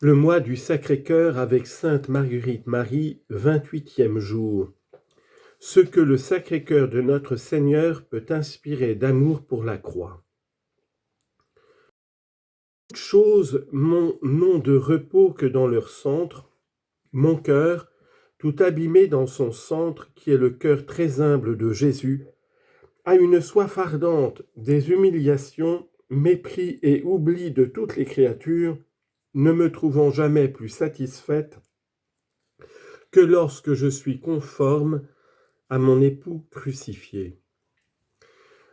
Le mois du Sacré-Cœur avec Sainte Marguerite Marie, 28e jour. Ce que le Sacré-Cœur de notre Seigneur peut inspirer d'amour pour la croix. Toutes choses n'ont de repos que dans leur centre. Mon cœur, tout abîmé dans son centre, qui est le cœur très humble de Jésus, a une soif ardente des humiliations, mépris et oubli de toutes les créatures, ne me trouvant jamais plus satisfaite que lorsque je suis conforme à mon époux crucifié.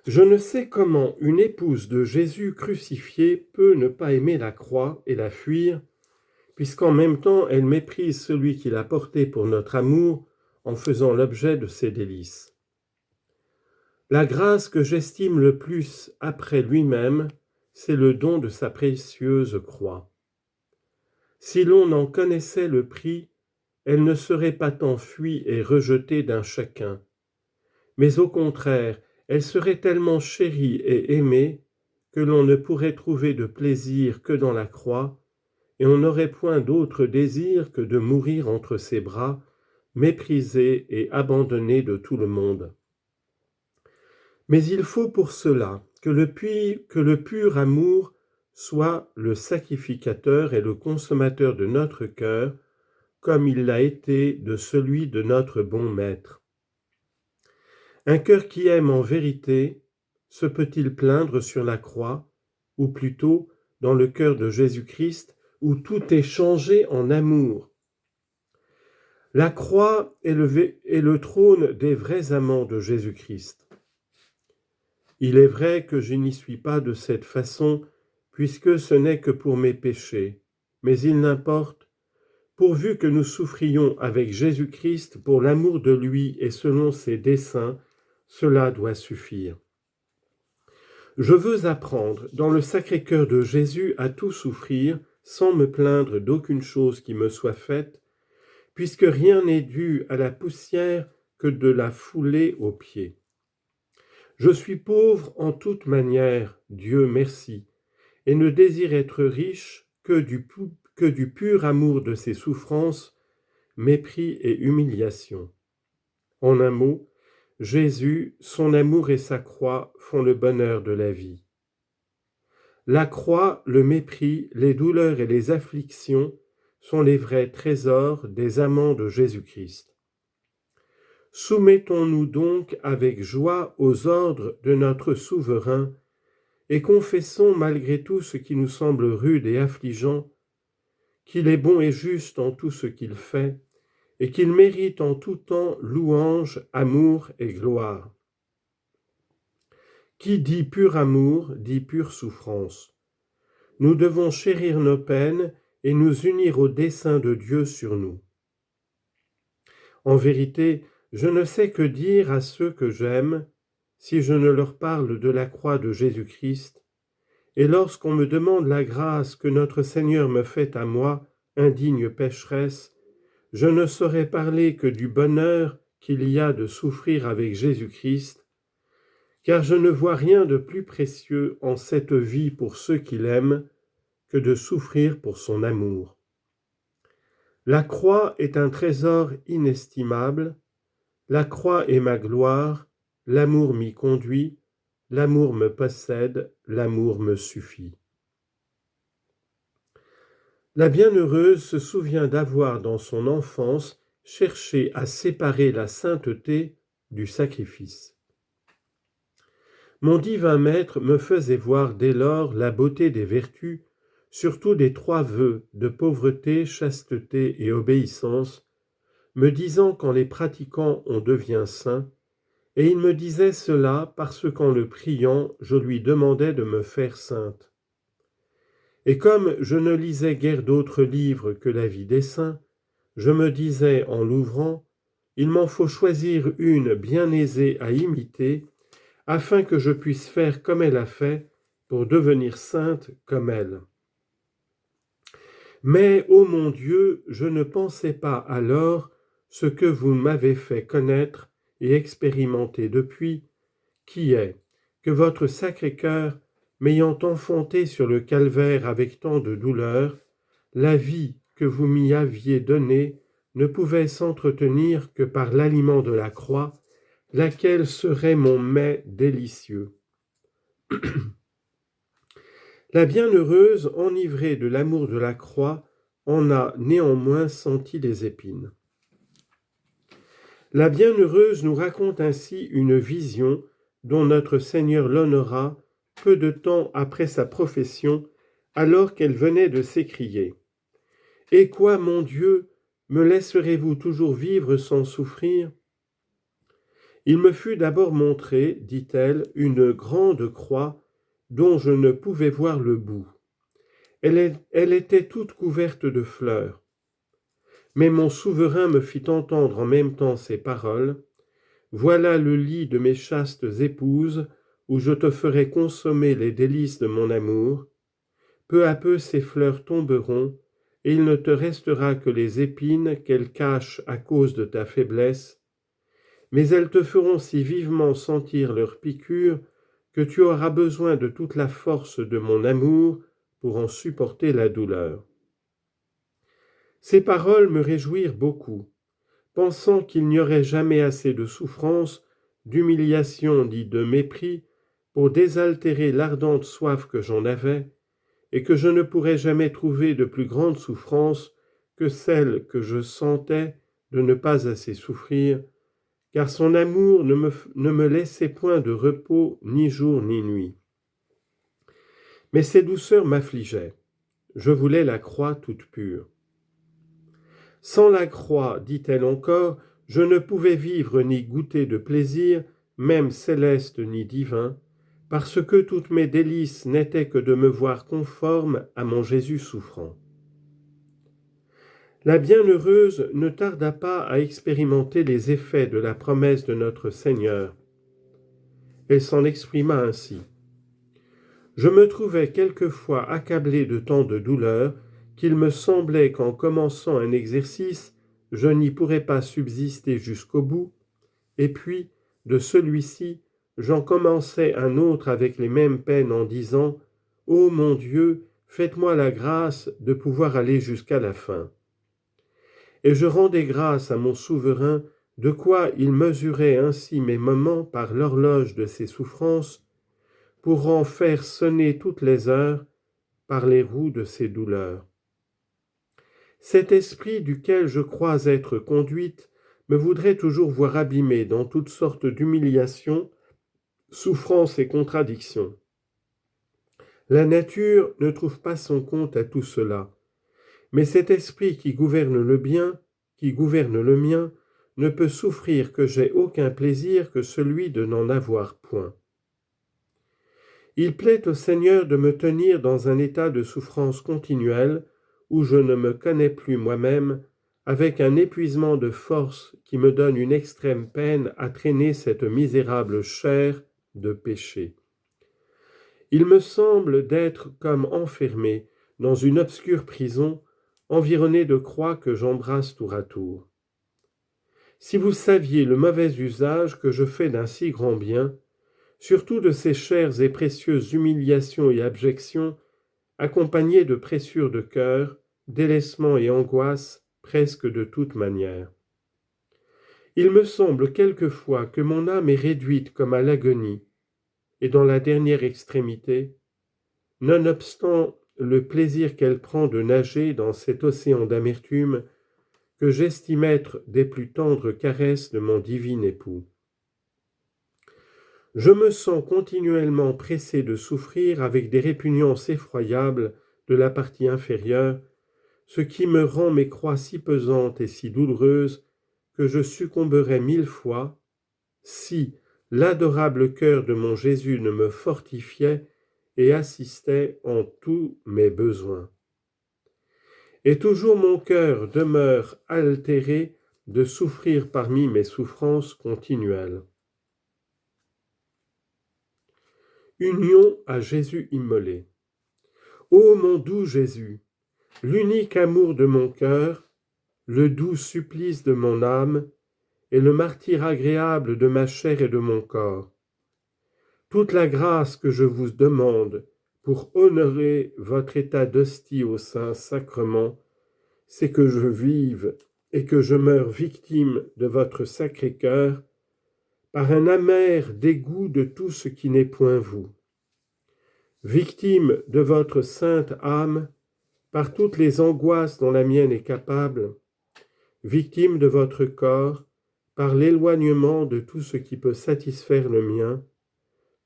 Je ne sais comment une épouse de Jésus crucifié peut ne pas aimer la croix et la fuir, puisqu'en même temps elle méprise celui qui l'a portée pour notre amour en faisant l'objet de ses délices. La grâce que j'estime le plus après lui-même, c'est le don de sa précieuse croix. Si l'on en connaissait le prix, elle ne serait pas tant fuie et rejetée d'un chacun, mais au contraire, elle serait tellement chérie et aimée que l'on ne pourrait trouver de plaisir que dans la croix, et on n'aurait point d'autre désir que de mourir entre ses bras, méprisé et abandonné de tout le monde. Mais il faut pour cela que le pur amour soit le sacrificateur et le consommateur de notre cœur, comme il l'a été de celui de notre bon Maître. Un cœur qui aime en vérité, se peut-il plaindre sur la croix, ou plutôt dans le cœur de Jésus-Christ, où tout est changé en amour? La croix est le trône des vrais amants de Jésus-Christ. Il est vrai que je n'y suis pas de cette façon, puisque ce n'est que pour mes péchés, mais il n'importe, pourvu que nous souffrions avec Jésus-Christ pour l'amour de lui et selon ses desseins, cela doit suffire. Je veux apprendre dans le Sacré-Cœur de Jésus à tout souffrir sans me plaindre d'aucune chose qui me soit faite, puisque rien n'est dû à la poussière que de la fouler aux pieds. Je suis pauvre en toute manière, Dieu merci, et ne désire être riche que du pur amour de ses souffrances, mépris et humiliation. En un mot, Jésus, son amour et sa croix font le bonheur de la vie. La croix, le mépris, les douleurs et les afflictions sont les vrais trésors des amants de Jésus-Christ. Soumettons-nous donc avec joie aux ordres de notre souverain et confessons malgré tout ce qui nous semble rude et affligeant, qu'il est bon et juste en tout ce qu'il fait, et qu'il mérite en tout temps louange, amour et gloire. Qui dit pur amour, dit pure souffrance. Nous devons chérir nos peines et nous unir au dessein de Dieu sur nous. En vérité, je ne sais que dire à ceux que j'aime, si je ne leur parle de la croix de Jésus-Christ, et lorsqu'on me demande la grâce que notre Seigneur me fait à moi, indigne pécheresse, je ne saurais parler que du bonheur qu'il y a de souffrir avec Jésus-Christ, car je ne vois rien de plus précieux en cette vie pour ceux qui l'aiment que de souffrir pour son amour. La croix est un trésor inestimable, la croix est ma gloire, l'amour m'y conduit, l'amour me possède, l'amour me suffit. La bienheureuse se souvient d'avoir dans son enfance cherché à séparer la sainteté du sacrifice. Mon divin maître me faisait voir dès lors la beauté des vertus, surtout des 3 vœux de pauvreté, chasteté et obéissance, me disant qu'en les pratiquant on devient saint, et il me disait cela parce qu'en le priant je lui demandais de me faire sainte. Et comme je ne lisais guère d'autres livres que la vie des saints, je me disais en l'ouvrant, il m'en faut choisir une bien aisée à imiter, afin que je puisse faire comme elle a fait, pour devenir sainte comme elle. Mais, ô mon Dieu, je ne pensais pas alors ce que vous m'avez fait connaître et expérimenter depuis, qui est que votre Sacré-Cœur, m'ayant enfanté sur le calvaire avec tant de douleur, la vie que vous m'y aviez donnée ne pouvait s'entretenir que par l'aliment de la croix, laquelle serait mon mets délicieux. La bienheureuse, enivrée de l'amour de la croix, en a néanmoins senti les épines. La bienheureuse nous raconte ainsi une vision dont notre Seigneur l'honora peu de temps après sa profession, alors qu'elle venait de s'écrier « Et quoi, mon Dieu, me laisserez-vous toujours vivre sans souffrir ?» Il me fut d'abord montré, dit-elle, une grande croix dont je ne pouvais voir le bout. Elle était toute couverte de fleurs. Mais mon souverain me fit entendre en même temps ces paroles. « Voilà le lit de mes chastes épouses, où je te ferai consommer les délices de mon amour. Peu à peu ces fleurs tomberont, et il ne te restera que les épines qu'elles cachent à cause de ta faiblesse, mais elles te feront si vivement sentir leur piqûre que tu auras besoin de toute la force de mon amour pour en supporter la douleur. » Ces paroles me réjouirent beaucoup, pensant qu'il n'y aurait jamais assez de souffrance, d'humiliation ni de mépris pour désaltérer l'ardente soif que j'en avais, et que je ne pourrais jamais trouver de plus grande souffrance que celle que je sentais de ne pas assez souffrir, car son amour ne me laissait point de repos ni jour ni nuit. Mais ces douceurs m'affligeaient. Je voulais la croix toute pure. Sans la croix, dit-elle encore, je ne pouvais vivre ni goûter de plaisir, même céleste ni divin, parce que toutes mes délices n'étaient que de me voir conforme à mon Jésus souffrant. La bienheureuse ne tarda pas à expérimenter les effets de la promesse de notre Seigneur. Elle s'en exprima ainsi. « Je me trouvais quelquefois accablé de tant de douleurs qu'il me semblait qu'en commençant un exercice, je n'y pourrais pas subsister jusqu'au bout, et puis, de celui-ci, j'en commençais un autre avec les mêmes peines en disant « Ô mon Dieu, faites-moi la grâce de pouvoir aller jusqu'à la fin. » Et je rendais grâce à mon souverain, de quoi il mesurait ainsi mes moments par l'horloge de ses souffrances, pour en faire sonner toutes les heures par les roues de ses douleurs. Cet esprit duquel je crois être conduite me voudrait toujours voir abîmée dans toutes sortes d'humiliations, souffrances et contradictions. La nature ne trouve pas son compte à tout cela, mais cet esprit qui gouverne le bien, qui gouverne le mien, ne peut souffrir que j'aie aucun plaisir que celui de n'en avoir point. Il plaît au Seigneur de me tenir dans un état de souffrance continuelle, où je ne me connais plus moi-même, avec un épuisement de force qui me donne une extrême peine à traîner cette misérable chair de péché. Il me semble d'être comme enfermé dans une obscure prison, environné de croix que j'embrasse tour à tour. Si vous saviez le mauvais usage que je fais d'un si grand bien, surtout de ces chères et précieuses humiliations et abjections, accompagnées de pressures de cœur, délaissement et angoisse presque de toute manière. Il me semble quelquefois que mon âme est réduite comme à l'agonie, et dans la dernière extrémité, nonobstant le plaisir qu'elle prend de nager dans cet océan d'amertume que j'estime être des plus tendres caresses de mon divin époux. Je me sens continuellement pressé de souffrir avec des répugnances effroyables de la partie inférieure, ce qui me rend mes croix si pesantes et si douloureuses que je succomberais 1000 fois si l'adorable cœur de mon Jésus ne me fortifiait et assistait en tous mes besoins. Et toujours mon cœur demeure altéré de souffrir parmi mes souffrances continuelles. Union à Jésus immolé. Ô mon doux Jésus, l'unique amour de mon cœur, le doux supplice de mon âme, et le martyre agréable de ma chair et de mon corps. Toute la grâce que je vous demande pour honorer votre état d'hostie au Saint-Sacrement, c'est que je vive et que je meure victime de votre Sacré-Cœur par un amer dégoût de tout ce qui n'est point vous. Victime de votre sainte âme par toutes les angoisses dont la mienne est capable, victime de votre corps par l'éloignement de tout ce qui peut satisfaire le mien,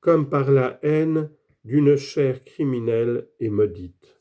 comme par la haine d'une chair criminelle et maudite.